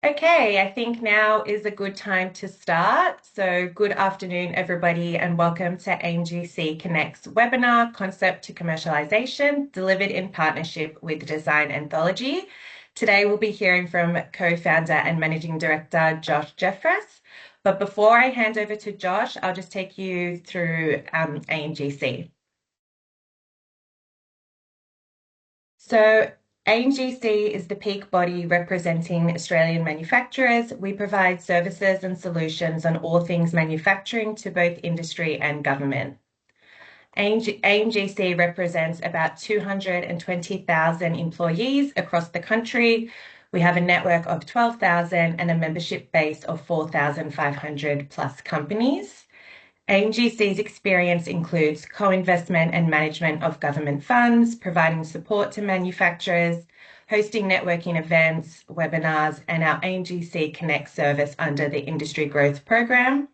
Okay, I think now is a good time to start. So, good afternoon, everybody, and welcome to AMGC Connect's webinar, Concept to Commercialization, delivered in partnership with Design Anthology. Today, we'll be hearing from co-founder and managing director, Josh Jeffress. But before I hand over to Josh, I'll just take you through AMGC. So AMGC is the peak body representing Australian manufacturers. We provide services and solutions on all things manufacturing to both industry and government. AMGC represents about 220,000 employees across the country. We have a network of 12,000 and a membership base of 4,500 plus companies. AMGC's experience includes co-investment and management of government funds, providing support to manufacturers, hosting networking events, webinars, and our AMGC Connect service under the Industry Growth Program,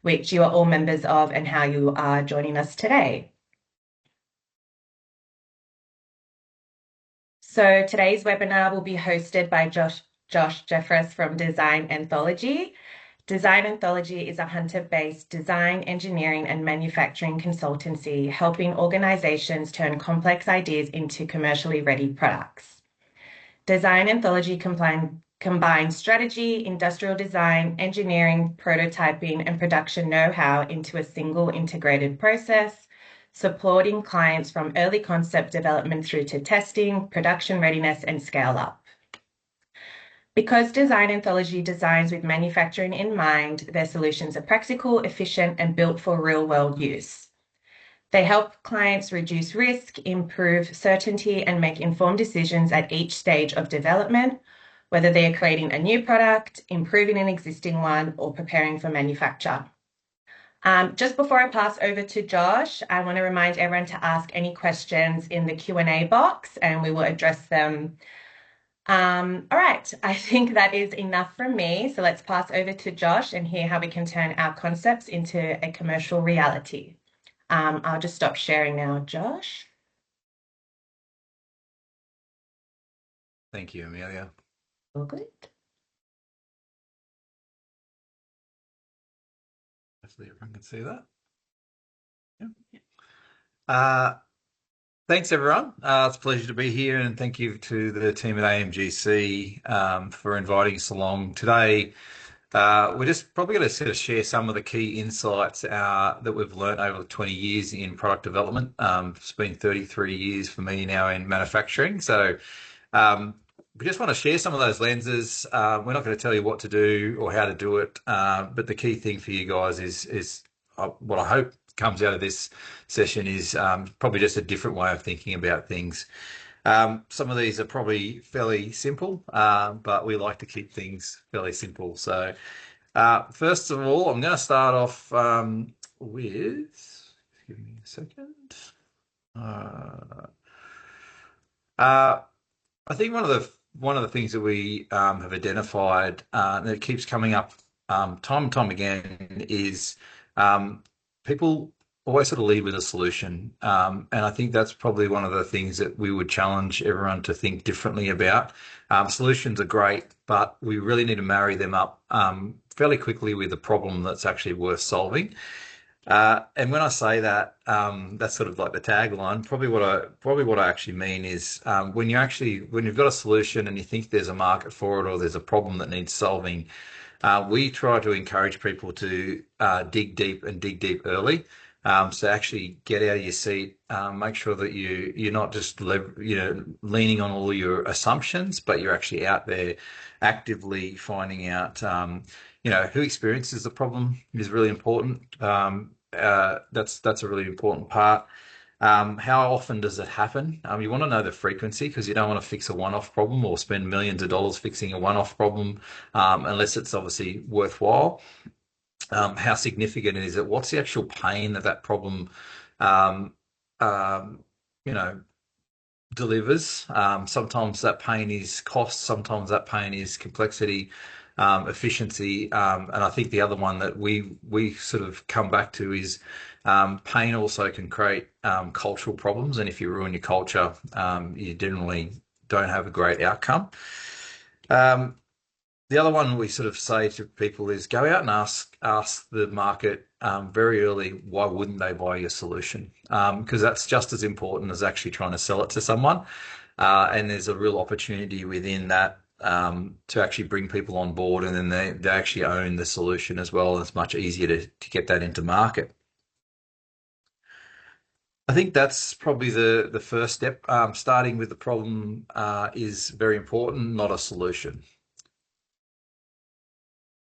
which you are all members of and how you are joining us today. So today's webinar will be hosted by Josh Jeffress from Design Anthology. Design Anthology is a Hunter-based design, engineering, and manufacturing consultancy, helping organizations turn complex ideas into commercially ready products. Design Anthology combines strategy, industrial design, engineering, prototyping, and production know-how into a single integrated process, supporting clients from early concept development through to testing, production readiness, and scale up. Because Design Anthology designs with manufacturing in mind, their solutions are practical, efficient, and built for real-world use. They help clients reduce risk, improve certainty, and make informed decisions at each stage of development, whether they are creating a new product, improving an existing one, or preparing for manufacture. Just before I pass over to Josh, I want to remind everyone to ask any questions in the Q&A box, and we will address them. All right, I think that is enough from me. So let's pass over to Josh and hear how we can turn our concepts into a commercial reality. I'll just stop sharing now, Josh. Thank you, Amelia. All good. Hopefully everyone can see that. Thanks, everyone. It's a pleasure to be here, and thank you to the team at AMGC for inviting us along today. We're just probably going to sort of share some of the key insights that we've learned over 20 years in product development. It's been 33 years for me now in manufacturing. So we just want to share some of those lenses. We're not going to tell you what to do or how to do it, but the key thing for you guys is what I hope comes out of this session is probably just a different way of thinking about things. Some of these are probably fairly simple, but we like to keep things fairly simple. So first of all, I'm going to start off with, give me a second. I think one of the things that we have identified that keeps coming up time and time again is people always sort of lead with a solution. And I think that's probably one of the things that we would challenge everyone to think differently about. Solutions are great, but we really need to marry them up fairly quickly with a problem that's actually worth solving. And when I say that, that's sort of like the tagline. Probably what I actually mean is when you've got a solution and you think there's a market for it or there's a problem that needs solving, we try to encourage people to dig deep and dig deep early. So actually get out of your seat, make sure that you're not just leaning on all your assumptions, but you're actually out there actively finding out who experiences the problem is really important. That's a really important part. How often does it happen? You want to know the frequency because you don't want to fix a one-off problem or spend millions of dollars fixing a one-off problem unless it's obviously worthwhile. How significant is it? What's the actual pain that problem, um, um, delivers? Sometimes that pain is cost. Sometimes that pain is complexity, efficiency, and I think the other one that we sort of come back to is pain also can create cultural problems, and if you ruin your culture, you generally don't have a great outcome. The other one we sort of say to people is go out and ask the market very early, why wouldn't they buy your solution? Because that's just as important as actually trying to sell it to someone. And there's a real opportunity within that to actually bring people on board, and then they actually own the solution as well. It's much easier to get that into market. I think that's probably the first step. Starting with the problem is very important, not a solution.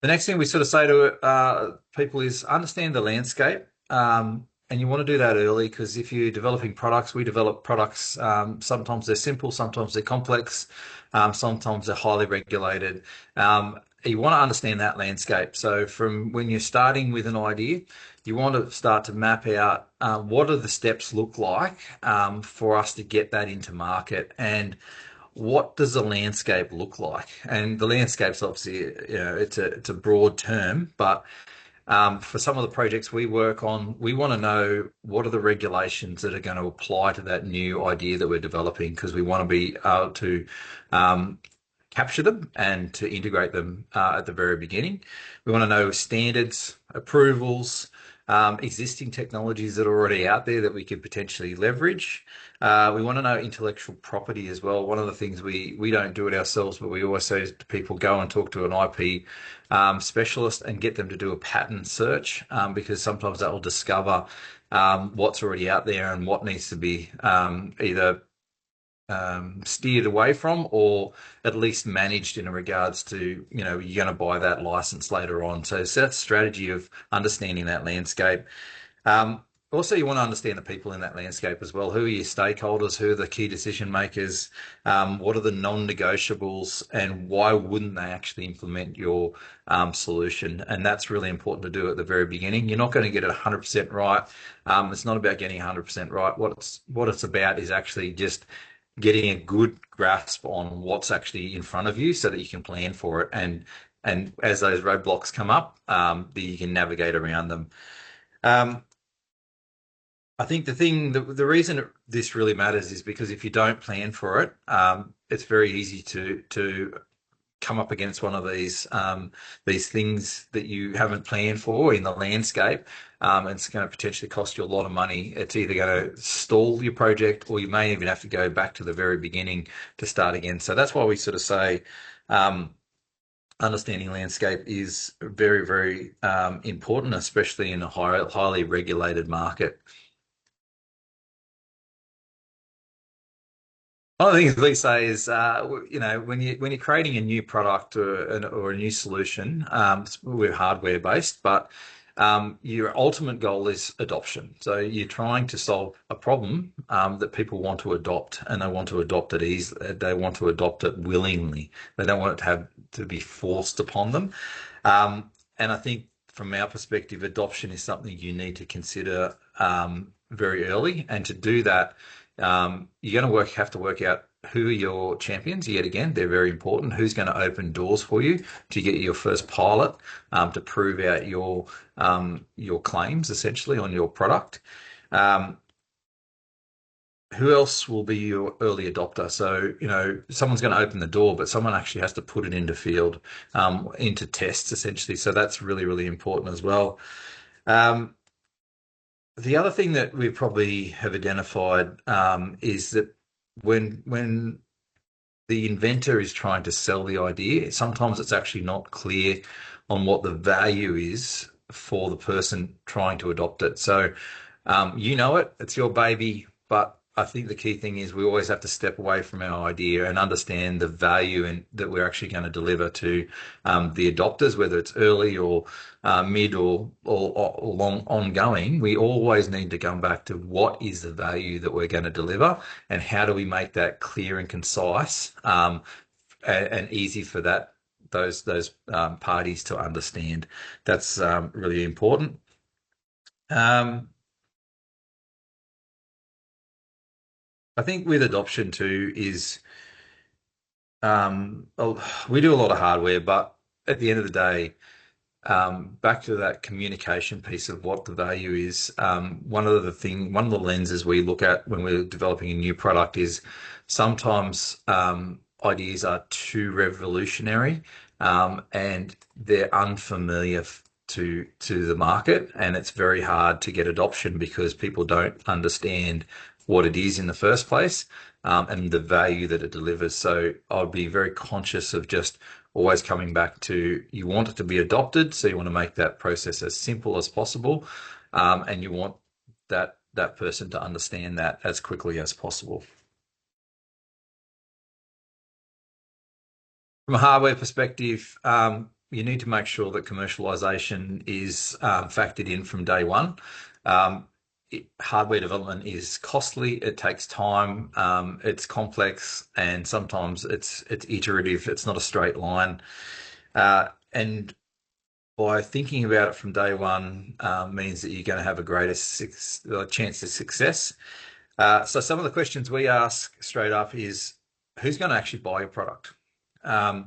The next thing we sort of say to people is understand the landscape. And you want to do that early because if you're developing products, we develop products. Sometimes they're simple, sometimes they're complex, sometimes they're highly regulated. You want to understand that landscape. So from when you're starting with an idea, you want to start to map out what do the steps look like for us to get that into market, and what does the landscape look like? And the landscape's obviously, it's a broad term, but for some of the projects we work on, we want to know what are the regulations that are going to apply to that new idea that we're developing, because we want to be able to um, capture them and to integrate them at the very beginning. We want to know standards, approvals, existing technologies that are already out there that we could potentially leverage. We want to know intellectual property as well. One of the things we don't do it ourselves, but we always say to people, go and talk to an IP specialist and get them to do a patent search, because sometimes that will discover what's already out there and what needs to be either steered away from, or at least managed in regards to, you're going to buy that license later on. So that's strategy of understanding that landscape. Also, you want to understand the people in that landscape as well. Who are your stakeholders? Who are the key decision makers? What are the non-negotiables, and why wouldn't they actually implement your solution? And that's really important to do at the very beginning. You're not going to get it 100% right. It's not about getting 100% right. What it's about is actually just getting a good grasp on what's actually in front of you so that you can plan for it. And as those roadblocks come up, you can navigate around them. Um, I think the reason this really matters is because if you don't plan for it, it's very easy to come up against one of these things that you haven't planned for in the landscape. It's going to potentially cost you a lot of money. It's either going to stall your project, or you may even have to go back to the very beginning to start again. So that's why we sort of say understanding landscape is very, very important, especially in a highly regulated market. One of the things we say is, when you're creating a new product or a new solution, we're hardware based, but your ultimate goal is adoption. So you're trying to solve a problem that people want to adopt, and they want to adopt it easily. They want to adopt it willingly. They don't want it to be forced upon them. And I think from our perspective, adoption is something you need to consider very early, and to do that you're going to have to work out who are your champions. Yet again, they're very important. Who's going to open doors for you to get your first pilot to prove out your claims essentially on your product. Who else will be your early adopter? So, someone's going to open the door, but someone actually has to put it into field, into tests essentially. So that's really, really important as well. The other thing that we probably have identified is that when the inventor is trying to sell the idea, sometimes it's actually not clear on what the value is for the person trying to adopt it. So it's your baby, but I think the key thing is we always have to step away from our idea and understand the value that we're actually going to deliver to the adopters, whether it's early or mid or long ongoing. We always need to come back to what is the value that we're going to deliver, and how do we make that clear and concise and easy for those parties to understand. That's really important. I think with adoption too is we do a lot of hardware, but at the end of the day, back to that communication piece of what the value is. One of the lenses we look at when we're developing a new product is sometimes ideas are too revolutionary, and they're unfamiliar to the market, and it's very hard to get adoption because people don't understand what it is in the first place, and the value that it delivers. So I'd be very conscious of just always coming back to, you want it to be adopted, so you want to make that process as simple as possible, and you want that person to understand that as quickly as possible. From a hardware perspective, you need to make sure that commercialization is factored in from day one. Hardware development is costly. It takes time. It's complex, and sometimes it's iterative. It's not a straight line. And by thinking about it from day one, means that you're going to have a greater chance of success. So some of the questions we ask straight up is, who's going to actually buy your product? Why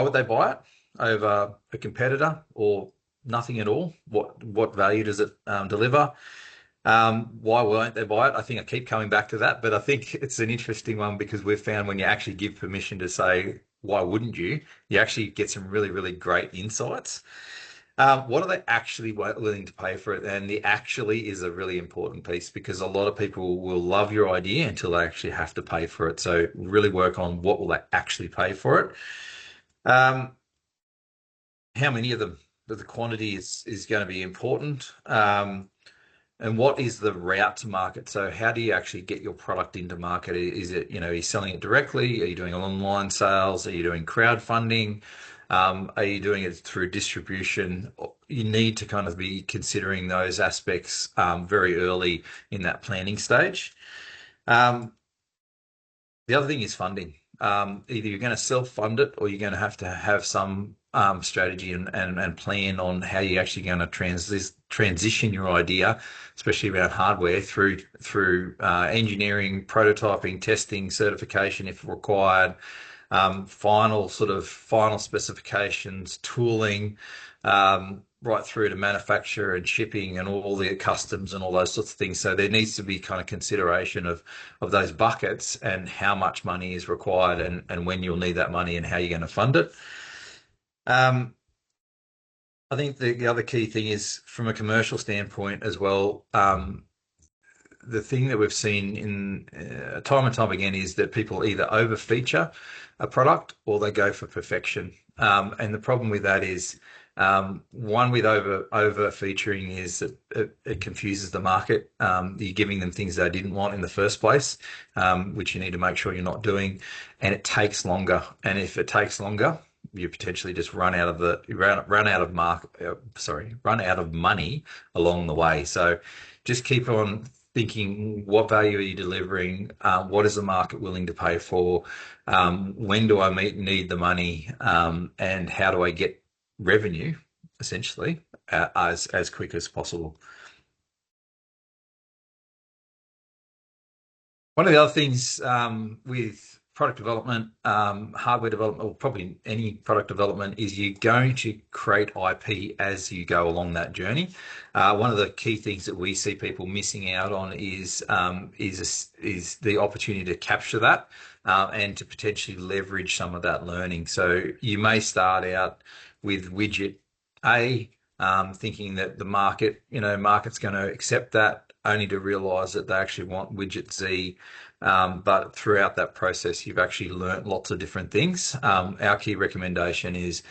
would they buy it over a competitor or nothing at all? What value does it deliver? Why won't they buy it? I think I keep coming back to that, but I think it's an interesting one because we've found when you actually give permission to say, why wouldn't you? You actually get some really, really great insights. What are they actually willing to pay for it? And the actually is a really important piece because a lot of people will love your idea until they actually have to pay for it. So really work on what will they actually pay for it. How many of them? The quantity is going to be important. And what is the route to market? So how do you actually get your product into market? Is it, are you selling it directly? Are you doing online sales? Are you doing crowdfunding? Are you doing it through distribution? You need to kind of be considering those aspects very early in that planning stage. The other thing is funding. Either you're going to self-fund it or you're going to have some strategy and plan on how you're actually going to transition your idea, especially around hardware, through engineering, prototyping, testing, certification if required, final specifications, tooling, right through to manufacture and shipping and all the customs and all those sorts of things. So there needs to be kind of consideration of those buckets and how much money is required and when you'll need that money and how you're going to fund it. I think the other key thing is from a commercial standpoint as well. The thing that we've seen in time and time again is that people either over feature a product or they go for perfection. And the problem with that is, one with over featuring is that it confuses the market. You're giving them things they didn't want in the first place, which you need to make sure you're not doing, and it takes longer. And if it takes longer, you potentially just run out of money along the way. So just keep on thinking, what value are you delivering? What is the market willing to pay for? When do I need the money? And how do I get revenue, essentially, as quick as possible? One of the other things with product development, hardware development, or probably any product development, is you're going to create IP as you go along that journey. One of the key things that we see people missing out on is the opportunity to capture that and to potentially leverage some of that learning. So you may start out with widget A, thinking that the market's going to accept that, only to realize that they actually want widget Z. But throughout that process, you've actually learnt lots of different things. Our key recommendation is,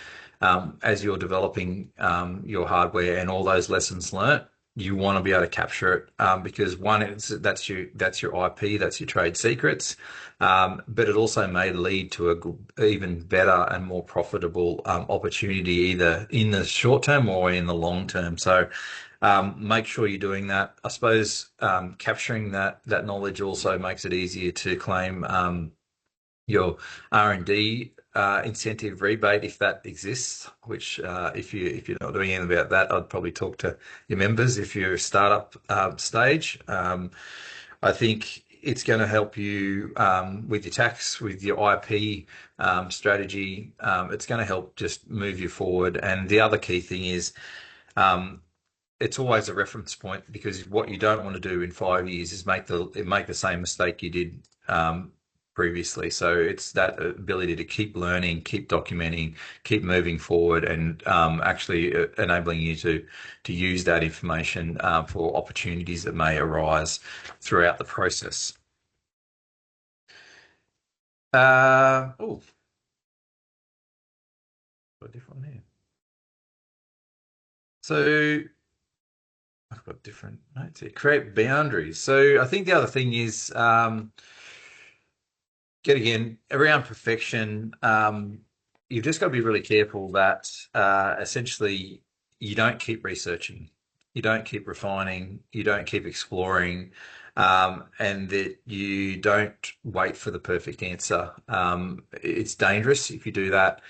as you're developing your hardware and all those lessons learnt, you want to be able to capture it because that's your IP, that's your trade secrets, but it also may lead to a even better and more profitable opportunity either in the short term or in the long term. So make sure you're doing that. I suppose capturing that knowledge also makes it easier to claim your R&D incentive rebate if that exists. Which if you're not doing anything about that, I'd probably talk to your members if you're a startup stage. I think it's going to help you with your tax, with your IP strategy. It's going to help just move you forward. And the other key thing is, it's always a reference point, because what you don't want to do in 5 years is make the same mistake you did previously. So it's that ability to keep learning, keep documenting, keep moving forward, and actually enabling you to use that information for opportunities that may arise throughout the process. Oh, got a different one here. So I've got different notes here. Create boundaries. So I think the other thing is, get again around perfection. You've just got to be really careful that essentially you don't keep researching, you don't keep refining, you don't keep exploring, and that you don't wait for the perfect answer. It's dangerous if you do that.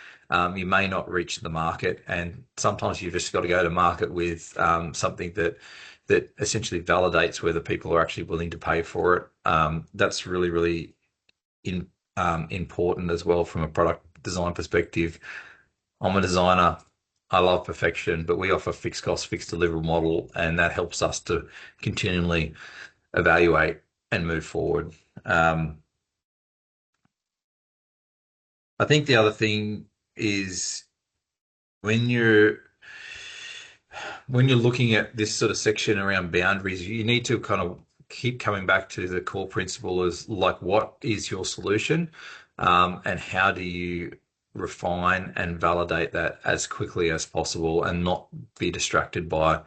You may not reach the market, and sometimes you've just got to go to market with something that essentially validates whether people are actually willing to pay for it. That's really, really in, important as well from a product design perspective. I'm a designer. I love perfection, but we offer fixed cost, fixed deliverable model, and that helps us to continually evaluate and move forward. I think the other thing is when you're when you're looking at this sort of section around boundaries, you need to kind of keep coming back to the core principle is like, what is your solution? And how do you refine and validate that as quickly as possible and not be distracted by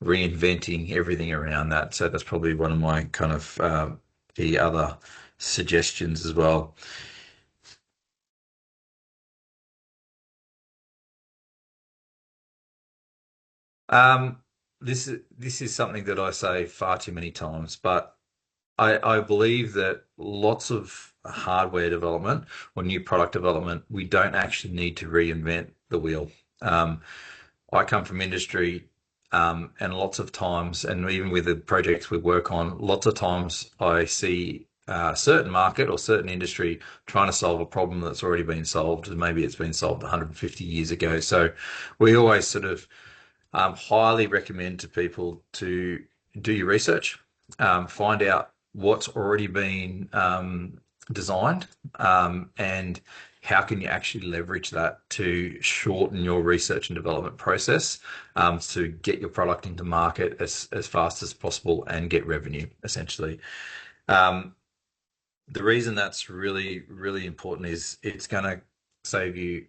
reinventing everything around that? So that's probably one of my kind of the other suggestions as well. Um, this is something that I say far too many times, but I believe that lots of hardware development or new product development, we don't actually need to reinvent the wheel. Um, I come from industry, and lots of times, and even with the projects we work on, lots of times I see a certain market or certain industry trying to solve a problem that's already been solved, and maybe it's been solved 150 years ago. So we always sort of highly recommend to people to do your research, find out what's already been designed, and how can you actually leverage that to shorten your research and development process, to get your product into market as fast as possible and get revenue, essentially. Um, the reason that's really, really important is it's going to save you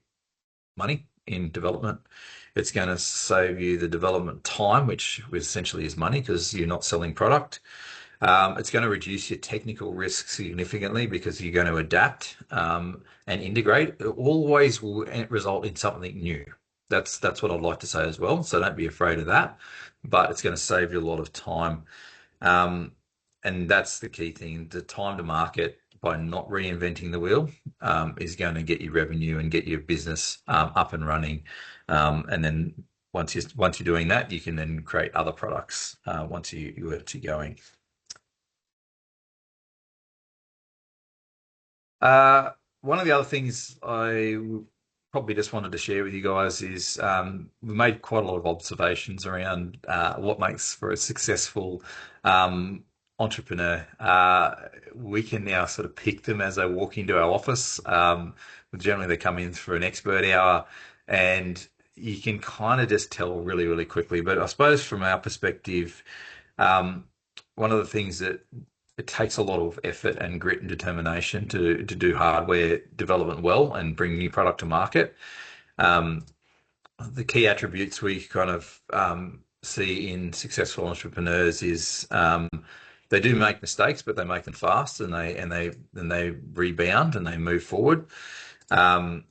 money in development. It's going to save you the development time, which essentially is money because you're not selling product. It's going to reduce your technical risk significantly because you're going to adapt and integrate. It always will result in something new. That's what I'd like to say as well. So don't be afraid of that. But it's going to save you a lot of time. Um, and that's the key thing. The time to market by not reinventing the wheel is going to get you revenue and get your business up and running. And then once you're doing that, you can then create other products once you're actually going. One of the other things I probably just wanted to share with you guys is we made quite a lot of observations around what makes for a successful entrepreneur. We can now sort of pick them as they walk into our office. Generally, they come in for an expert hour, and you can kind of just tell really, really quickly. But I suppose from our perspective, um, one of the things that it takes a lot of effort and grit and determination to do hardware development well and bring new product to market. Um, the key attributes we kind of see in successful entrepreneurs is they do make mistakes, but they make them fast, and they rebound and they move forward. Um,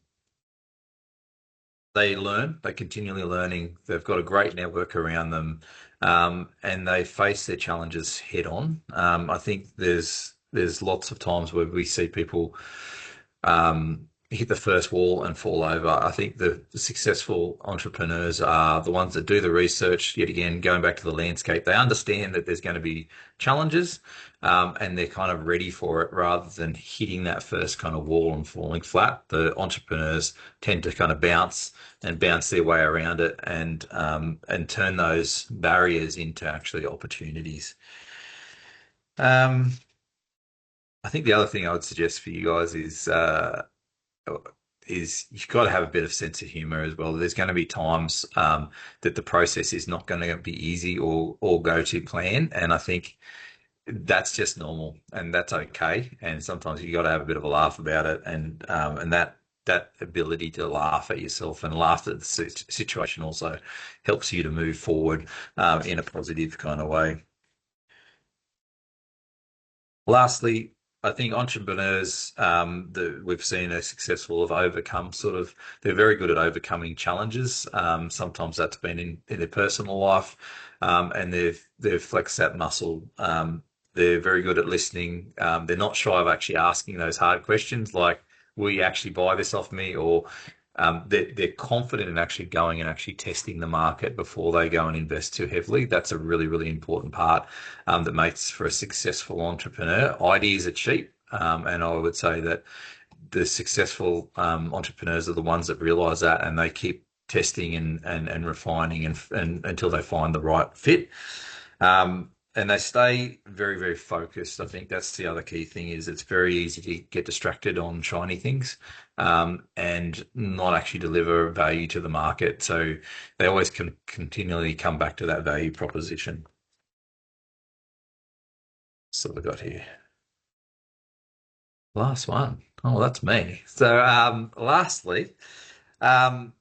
they learn, they're continually learning. They've got a great network around them, and they face their challenges head on. I think there's lots of times where we see people hit the first wall and fall over. I think the successful entrepreneurs are the ones that do the research. Yet again, going back to the landscape, they understand that there's going to be challenges, and they're kind of ready for it rather than hitting that first kind of wall and falling flat. The entrepreneurs tend to kind of bounce their way around it and turn those barriers into actually opportunities. Um, I think the other thing I would suggest for you guys is you've got to have a bit of sense of humor as well. There's going to be times that the process is not going to be easy or go to plan, and I think that's just normal and that's okay. And sometimes you got to have a bit of a laugh about it, and that ability to laugh at yourself and laugh at the situation also helps you to move forward in a positive kind of way. Lastly, I think entrepreneurs that we've seen are successful have overcome they're very good at overcoming challenges. Sometimes that's been in their personal life, and they've flexed that muscle. They're very good at listening. They're not shy of actually asking those hard questions like, will you actually buy this off me? Or they're confident in actually going and actually testing the market before they go and invest too heavily. That's a really, really important part that makes for a successful entrepreneur. Ideas are cheap, and I would say that the successful entrepreneurs are the ones that realize that, and they keep testing and refining and until they find the right fit. And they stay very, very focused. I think that's the other key thing is it's very easy to get distracted on shiny things and not actually deliver value to the market. So they always can continually come back to that value proposition. So we got here. Last one. Oh, that's me. So lastly, um,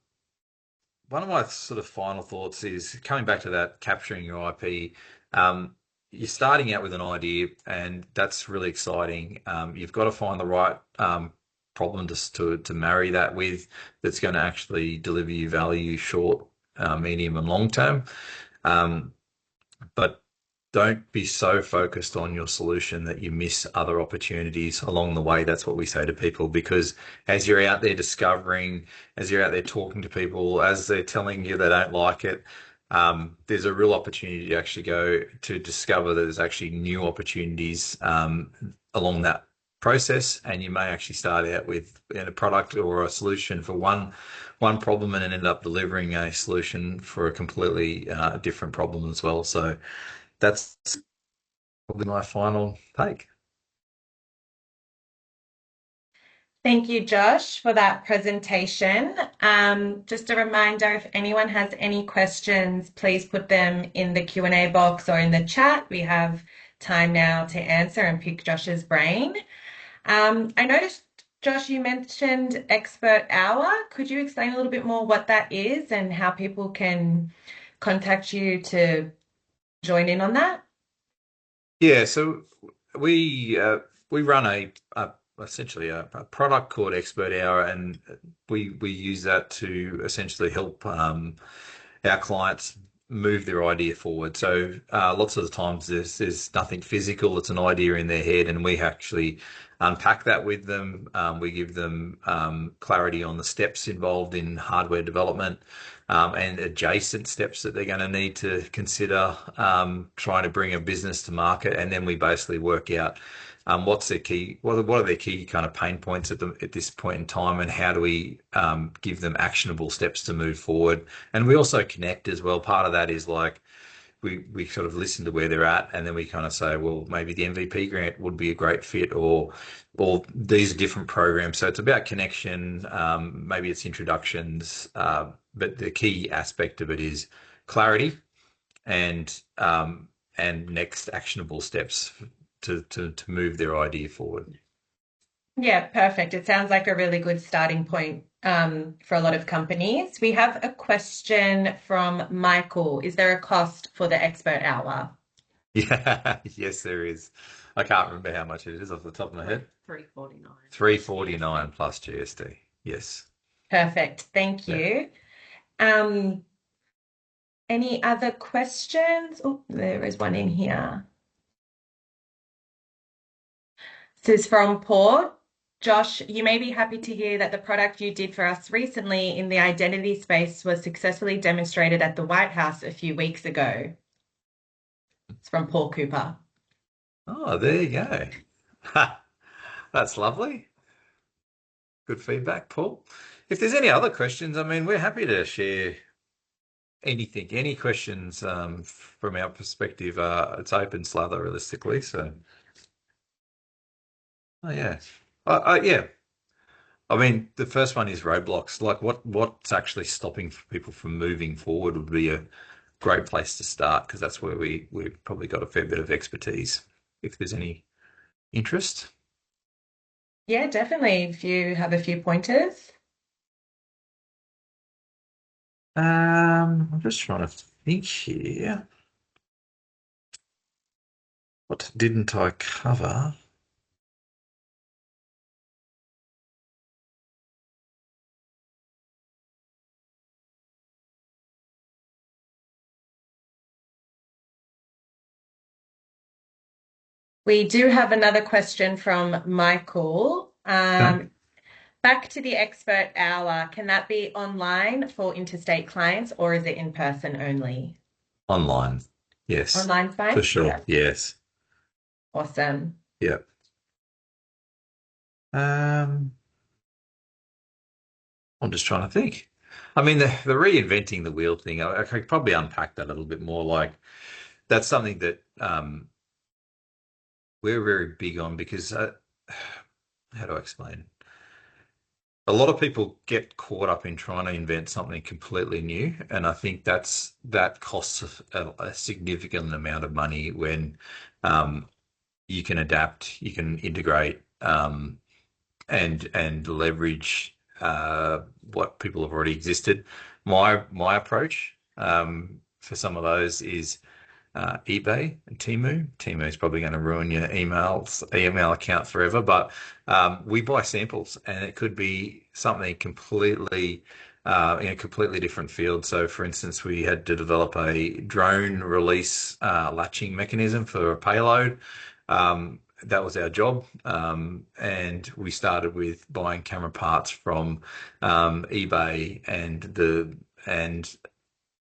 one of my sort of final thoughts is coming back to that capturing your IP. You're starting out with an idea, and that's really exciting. You've got to find the right problem to marry that with that's going to actually deliver you value short, medium, and long term. Um, but don't be so focused on your solution that you miss other opportunities along the way. That's what we say to people because as you're out there discovering, as you're out there talking to people, as they're telling you they don't like it, there's a real opportunity to actually go to discover that there's actually new opportunities along that process, and you may actually start out with a product or a solution for one problem and then end up delivering a solution for a completely different problem as well. So that's probably my final take. Thank you, Josh, for that presentation. Just a reminder, if anyone has any questions, please put them in the Q&A box or in the chat. We have time now to answer and pick Josh's brain. I noticed, Josh, you mentioned Expert Hour. Could you explain a little bit more what that is and how people can contact you to join in on that? Yeah, so we run a essentially a product called Expert Hour, and we use that to essentially help our clients move their idea forward. So lots of the times there's nothing physical; it's an idea in their head, and we actually unpack that with them. We give them clarity on the steps involved in hardware development and adjacent steps that they're going to need to consider trying to bring a business to market, and then we basically work out what's their key, what are their key kind of pain points at this point in time, and how do we give them actionable steps to move forward. And we also connect as well. Part of that is like we sort of listen to where they're at, and then we kind of say, well, maybe the MVP grant would be a great fit, or these are different programs. So it's about connection. Maybe it's introductions, but the key aspect of it is clarity and next actionable steps to move their idea forward. Yeah, perfect. It sounds like a really good starting point for a lot of companies. We have a question from Michael. Is there a cost for the expert hour? Yeah, yes, there is. I can't remember how much it is off the top of my head. 349. 349 plus GST. Yes. Perfect. Thank Yeah. you. Um, any other questions? Oh, there is one in here. This is from Paul. Josh, you may be happy to hear that the product you did for us recently in the identity space was successfully demonstrated at the White House a few weeks ago. It's from Paul Cooper. Oh, there you go. That's lovely. Good feedback, Paul. If there's any other questions, I mean, we're happy to share anything, any questions from our perspective. It's open slather, realistically. So Oh yeah. Yeah. I mean, the first one is roadblocks. Like what's actually stopping people from moving forward would be a great place to start because that's where we've probably got a fair bit of expertise if there's any interest. Yeah, definitely. If you have a few pointers. I'm just trying to think here. What didn't I cover? We do have another question from Michael. Okay. Back to the expert hour. Can that be online for interstate clients or is it in person only? Online. Yes, Online's for fine? sure. Yeah. Yes. Awesome. Yeah. Um, I'm just trying to think. I mean, the reinventing the wheel thing, I could probably unpack that a little bit more. Like that's something that we're very big on because how do I explain? A lot of people get caught up in trying to invent something completely new, and I think that costs a significant amount of money when um, you can adapt, you can integrate, and leverage what people have already existed. My approach for some of those is eBay and Temu. Temu is probably going to ruin your email account forever, but we buy samples, and it could be something completely in a completely different field. So, for instance, we had to develop a drone release latching mechanism for a payload. That was our job, and we started with buying camera parts from eBay and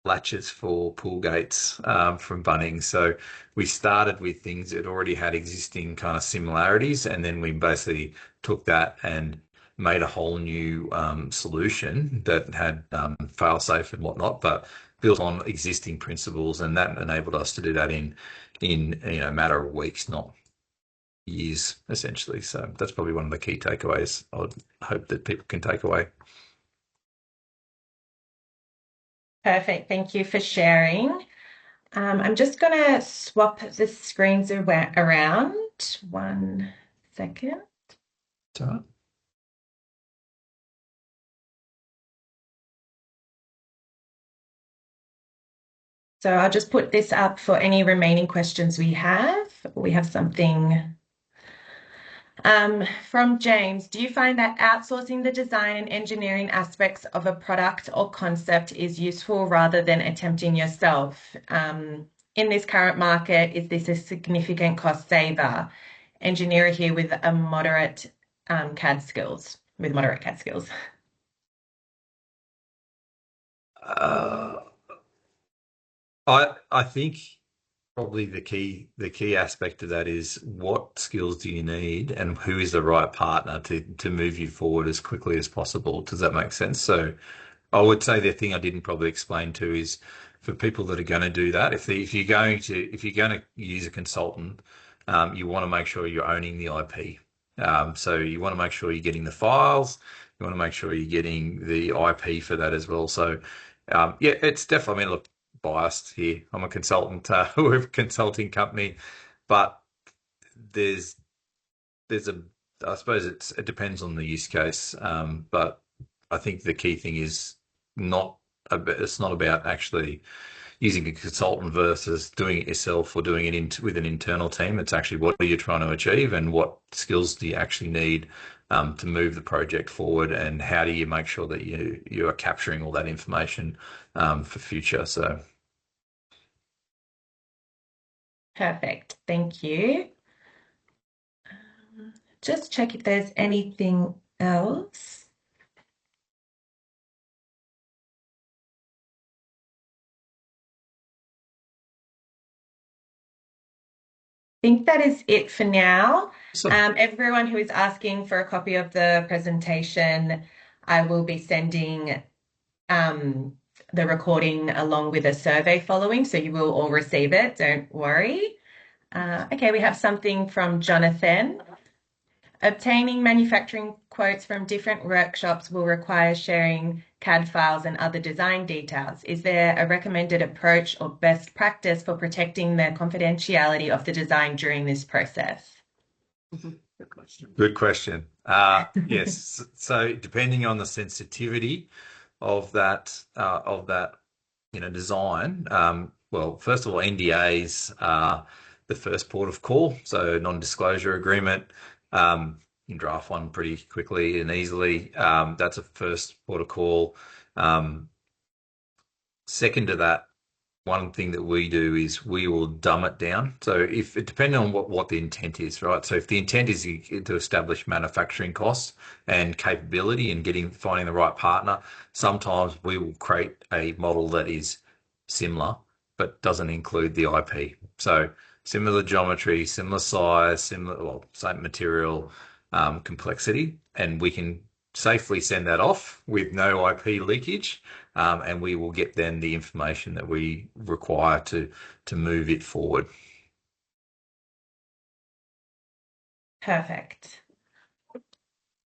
latches for pool gates from Bunnings. So we started with things that already had existing kind of similarities, and then we basically took that and made a whole new solution that had fail-safe and whatnot, but built on existing principles, and that enabled us to do that in a matter of weeks, not years, essentially. So that's probably one of the key takeaways I would hope that people can take away. Perfect. Thank you for sharing. I'm just going to swap the screens around. One second. So, So I'll just put this up for any remaining questions we have. We have something from James. Do you find that outsourcing the design and engineering aspects of a product or concept is useful rather than attempting yourself? In this current market, is this a significant cost saver? Engineer here with a moderate CAD skills, with moderate CAD skills. uh, I think probably the key aspect of that is what skills do you need and who is the right partner to move you forward as quickly as possible. Does that make sense? So I would say the thing I didn't probably explain to is for people that are going to do that, if you're going to use a consultant, you want to make sure you're owning the IP. So you want to make sure you're getting the files. You want to make sure you're getting the IP for that as well. So yeah, it's definitely. I mean, look, biased here. I'm a consultant. We're a consulting company, but there's there's a I suppose it depends on the use case. But I think the key thing is not it's not about actually using a consultant versus doing it yourself or doing it with an internal team. It's actually what are you trying to achieve and what skills do you actually need to move the project forward, and how do you make sure that you are capturing all that information for future. So Perfect. Thank you. Just check if there's anything else. I think that is it for now. awesome. Everyone who is asking for a copy of the presentation, I will be sending um, the recording along with a survey following, so you will all receive it. Don't worry. Okay, we have something from Jonathan. Obtaining manufacturing quotes from different workshops will require sharing CAD files and other design details. Is there a recommended approach or best practice for protecting the confidentiality of the design during this process? Good question. Good question. Yes. So depending on the sensitivity of that design. Well, first of all, NDAs are the first port of call, so non-disclosure agreement. You can draft one pretty quickly and easily. That's a first port of call. Second to that, one thing that we do is we will dumb it down. So if it depending on what the intent is, right? So if the intent is to establish manufacturing costs and capability and finding the right partner, sometimes we will create a model that is similar but doesn't include the IP. So similar geometry, similar size, same material, complexity, and we can safely send that off with no IP leakage, and we will get then the information that we require to move it forward. Perfect.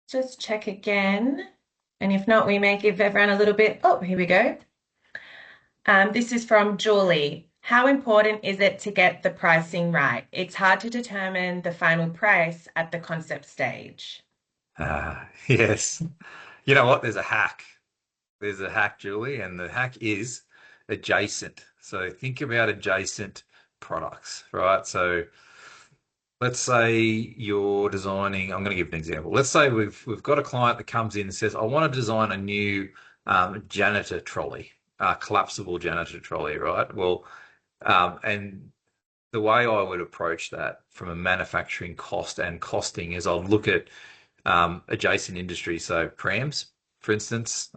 Just check again. And if not, we may give everyone a little bit. Oh, here we go. This is from Julie. How important is it to get the pricing right? It's hard to determine the final price at the concept stage. Yes. You know what? There's a hack. There's a hack, Julie, and the hack is adjacent. So think about adjacent products, right? So let's say you're designing, I'm going to give an example. Let's say we've got a client that comes in and says, I want to design a new janitor trolley, collapsible janitor trolley, right? Well, and the way I would approach that from a manufacturing cost and costing is I'll look at adjacent industries. So prams, for instance,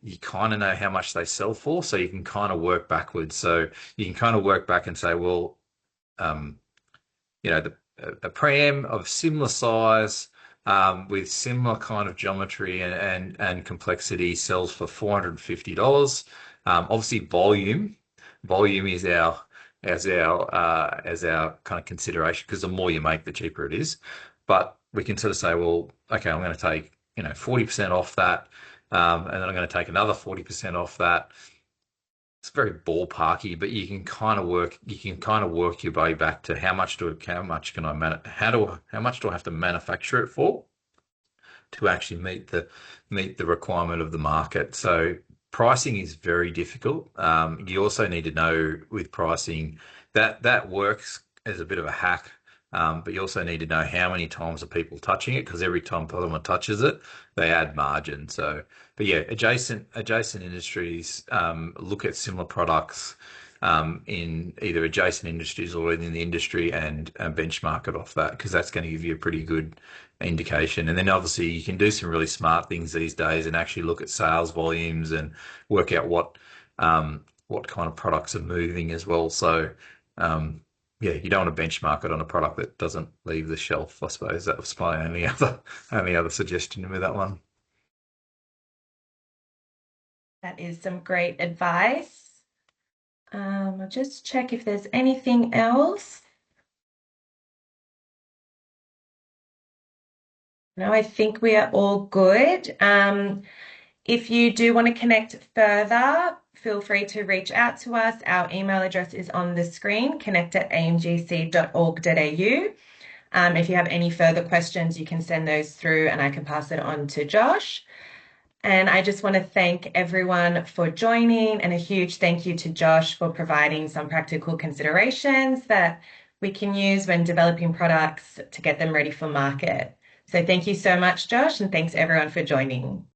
you kind of know how much they sell for, so you can kind of work backwards. So you can kind of work back and say, well, a pram of similar size with similar kind of geometry and complexity sells for $450. Obviously, volume is our kind of consideration because the more you make, the cheaper it is. But we can sort of say, well, okay, I'm going to take 40% off that, and then I'm going to take another 40% off that. It's very ballparky, but you can kind of work your way back to how much do I have to manufacture it for to actually meet the requirement of the market. So pricing is very difficult. You also need to know with pricing that works as a bit of a hack. But you also need to know how many times are people touching it, because every time someone touches it, they add margin. So, but yeah, adjacent industries, look at similar products in either adjacent industries or within the industry and benchmark it off that, because that's going to give you a pretty good indication. And then obviously you can do some really smart things these days and actually look at sales volumes and work out what kind of products are moving as well. So yeah, you don't want to benchmark it on a product that doesn't leave the shelf. I suppose that was my only other suggestion with that one. That is some great advice. I'll just check if there's anything else. No, I think we are all good. If you do want to connect further, feel free to reach out to us. Our email address is on the screen, connect@amgc.org.au. If you have any further questions, you can send those through and I can pass it on to Josh. And I just want to thank everyone for joining, and a huge thank you to Josh for providing some practical considerations that we can use when developing products to get them ready for market. So thank you so much, Josh, and thanks everyone for joining.